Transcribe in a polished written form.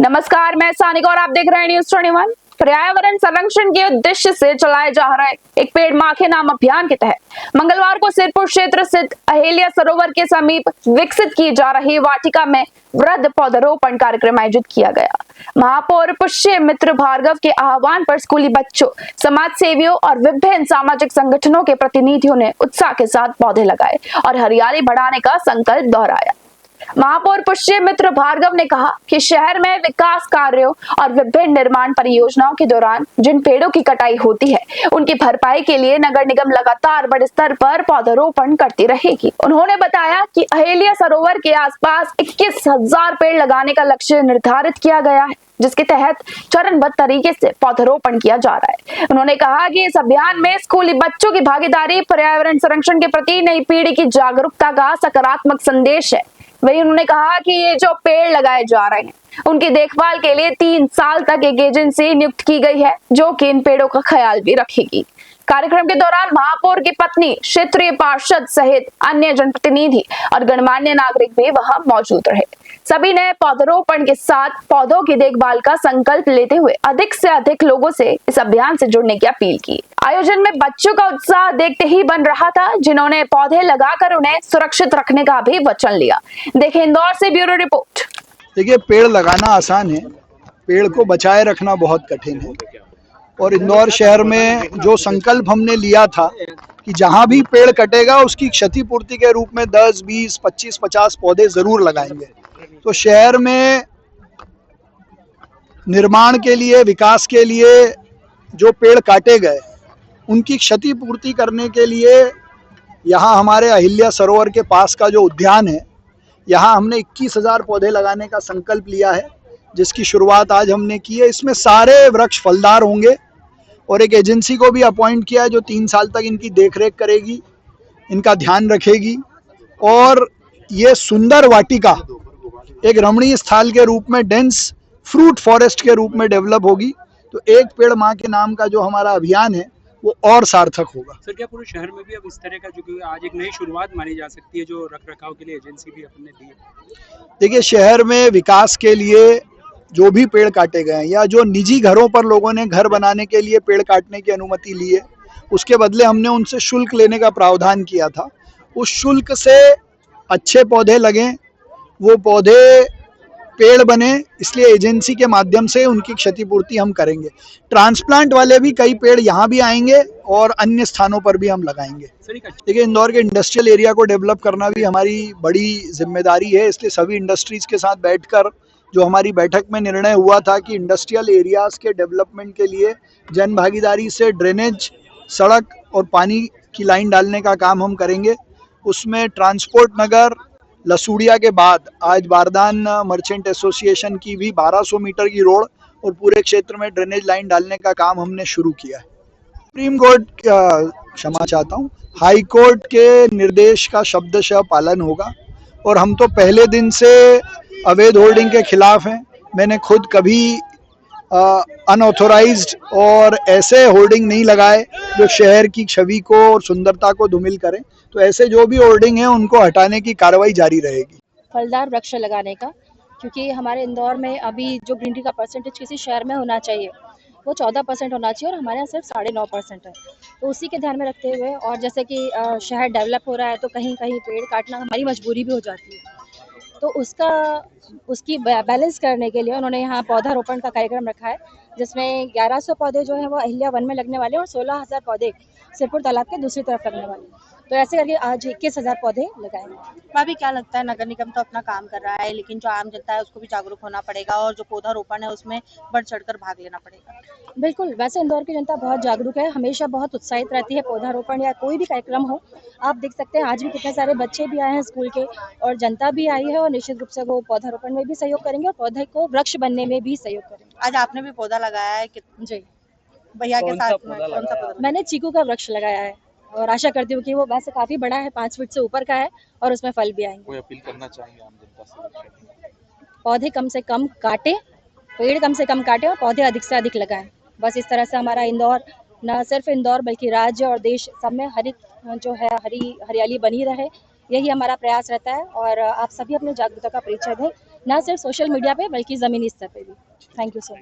नमस्कार, मैं सानिका और आप देख रहे हैं न्यूज़ 21। पर्यावरण संरक्षण के उद्देश्य से चलाए जा रहे एक पेड़ मां के नाम अभियान के तहत मंगलवार को सिरपुर क्षेत्र स्थित अहिल्या सरोवर के समीप विकसित की जा रही वाटिका में वृहद पौधरोपण कार्यक्रम आयोजित किया गया। महापौर पुष्य मित्र भार्गव के आह्वान पर स्कूली बच्चों, समाज सेवियों और विभिन्न सामाजिक संगठनों के प्रतिनिधियों ने उत्साह के साथ पौधे लगाए और हरियाली बढ़ाने का संकल्प दोहराया। महापौर पुष्य मित्र भार्गव ने कहा कि शहर में विकास कार्यों और विभिन्न निर्माण परियोजनाओं के दौरान जिन पेड़ों की कटाई होती है, उनकी भरपाई के लिए नगर निगम लगातार बड़े स्तर पर पौधरोपण करती रहेगी। उन्होंने बताया कि अहिल्या सरोवर के आसपास 21,000 पेड़ लगाने का लक्ष्य निर्धारित किया गया है, जिसके तहत चरणबद्ध तरीके से पौधरोपण किया जा रहा है। उन्होंने कहा कि इस अभियान में स्कूली बच्चों की भागीदारी पर्यावरण संरक्षण के प्रति नई पीढ़ी की जागरूकता का सकारात्मक संदेश है। वहीं उन्होंने कहा कि ये जो पेड़ लगाए जा रहे हैं, उनकी देखभाल के लिए 3 साल तक एक एजेंसी नियुक्त की गई है, जो कि इन पेड़ों का ख्याल भी रखेगी। कार्यक्रम के दौरान महापौर की पत्नी, क्षेत्रीय पार्षद सहित अन्य जनप्रतिनिधि और गणमान्य नागरिक भी वहां मौजूद रहे। सभी ने पौधरोपण के साथ पौधों की देखभाल का संकल्प लेते हुए अधिक से अधिक लोगों से इस अभियान से जुड़ने की अपील की। आयोजन में बच्चों का उत्साह देखते ही बन रहा था, जिन्होंने पौधे लगाकर उन्हें सुरक्षित रखने का भी वचन लिया। देखिए इंदौर से ब्यूरो रिपोर्ट। देखिए, पेड़ लगाना आसान है, पेड़ को बचाए रखना बहुत कठिन है। और इंदौर शहर में जो संकल्प हमने लिया था कि जहां भी पेड़ कटेगा उसकी क्षतिपूर्ति के रूप में 10, 20, 25, 50 पौधे जरूर लगाएंगे। तो शहर में निर्माण के लिए, विकास के लिए जो पेड़ काटे गए, उनकी क्षतिपूर्ति करने के लिए यहाँ हमारे अहिल्या सरोवर के पास का जो उद्यान है, यहाँ हमने 21,000 पौधे लगाने का संकल्प लिया है, जिसकी शुरुआत आज हमने की है। इसमें सारे वृक्ष फलदार होंगे और एक एजेंसी को भी अपॉइंट किया है जो 3 साल तक इनकी देखरेख करेगी, इनका ध्यान रखेगी और ये सुंदर वाटिका एक रमणीय स्थल के रूप में, डेंस फ्रूट फॉरेस्ट के रूप में डेवलप होगी। तो एक पेड़ माँ के नाम का जो हमारा अभियान है वो और सार्थक होगा। सर, क्या पूरे शहर में भी अब इस तरह का, जो कि आज एक नई शुरुआत मानी जा सकती है, जो रख रखाव के लिए एजेंसी भी अपने दी है? देखिए, शहर में विकास के लिए जो भी पेड़ काटे गए हैं या जो निजी घरों पर लोगों ने घर बनाने के लिए पेड़ काटने की अनुमति ली है, उसके बदले हमने उनसे शुल्क लेने का प्रावधान किया था। उस शुल्क से अच्छे पौधे लगें, वो पौधे पेड़ बने, इसलिए एजेंसी के माध्यम से उनकी क्षतिपूर्ति हम करेंगे। ट्रांसप्लांट वाले भी कई पेड़ यहाँ भी आएंगे और अन्य स्थानों पर भी हम लगाएंगे। देखिए, इंदौर के इंडस्ट्रियल एरिया को डेवलप करना भी हमारी बड़ी जिम्मेदारी है, इसलिए सभी इंडस्ट्रीज के साथ बैठकर जो हमारी बैठक में निर्णय हुआ था कि इंडस्ट्रियल एरियाज के डेवलपमेंट के लिए जन भागीदारी से ड्रेनेज, सड़क और पानी की लाइन डालने का काम हम करेंगे। उसमें ट्रांसपोर्ट नगर लसूड़िया के बाद आज बारदान मर्चेंट एसोसिएशन की भी 1200 मीटर की रोड और पूरे क्षेत्र में ड्रेनेज लाइन डालने का काम हमने शुरू किया है। सुप्रीम कोर्ट, क्षमा चाहता हूँ, हाई कोर्ट के निर्देश का शब्दशः पालन होगा और हम तो पहले दिन से अवैध होर्डिंग के खिलाफ हैं। मैंने खुद कभी अनऑथोराइज्ड और ऐसे होर्डिंग नहीं लगाए जो शहर की छवि को और सुंदरता को धूमिल करें। तो ऐसे जो भी होर्डिंग है उनको हटाने की कार्रवाई जारी रहेगी। फलदार वृक्ष लगाने का, क्योंकि हमारे इंदौर में अभी जो ग्रीनरी का परसेंटेज किसी शहर में होना चाहिए वो 14% होना चाहिए और हमारे यहाँ सिर्फ 9.5% है। तो उसी के ध्यान में रखते हुए, और जैसे कि शहर डेवलप हो रहा है तो कहीं कहीं पेड़ काटना हमारी मजबूरी भी हो जाती है, तो उसकी बैलेंस करने के लिए उन्होंने यहाँ पौधारोपण का कार्यक्रम रखा है, जिसमें 1100 पौधे जो हैं वो अहिल्या वन में लगने वाले हैं और 16,000 पौधे सिरपुर तालाब के दूसरी तरफ लगने वाले हैं। तो ऐसे करके आज 21,000 पौधे लगाएंगे। भाभी, क्या लगता है, नगर निगम तो अपना काम कर रहा है, लेकिन जो आम जनता है उसको भी जागरूक होना पड़ेगा और जो पौधारोपण है उसमें बढ़ चढ़कर भाग लेना पड़ेगा? बिल्कुल, वैसे इंदौर की जनता बहुत जागरूक है, हमेशा बहुत उत्साहित रहती है। पौधारोपण या कोई भी कार्यक्रम हो, आप देख सकते हैं आज भी कितने सारे बच्चे भी आए हैं स्कूल के और जनता भी आई है, और निश्चित रूप से वो पौधारोपण में भी सहयोग करेंगे और पौधे को वृक्ष बनने में भी सहयोग करेंगे। आज आपने भी पौधा लगाया है जी, भैया के साथ में? कौन सा पौधा? मैंने चीकू का वृक्ष लगाया है और आशा करती हूँ कि वो वैसे काफी बड़ा है, 5 फीट से ऊपर का है और उसमें फल भी आएंगे। कोई अपील करना चाहेंगे आम जनता से? पौधे कम से कम काटे, पेड़ कम से कम काटे और पौधे अधिक से अधिक लगाएं। बस इस तरह से हमारा इंदौर, न सिर्फ इंदौर बल्कि राज्य और देश सब में हरियाली बनी रहे, यही हमारा प्रयास रहता है। और आप सभी अपनी जागरूकता का परिचय दें ना सिर्फ सोशल मीडिया पे बल्कि ज़मीनी स्तर पे भी। Thank you so much.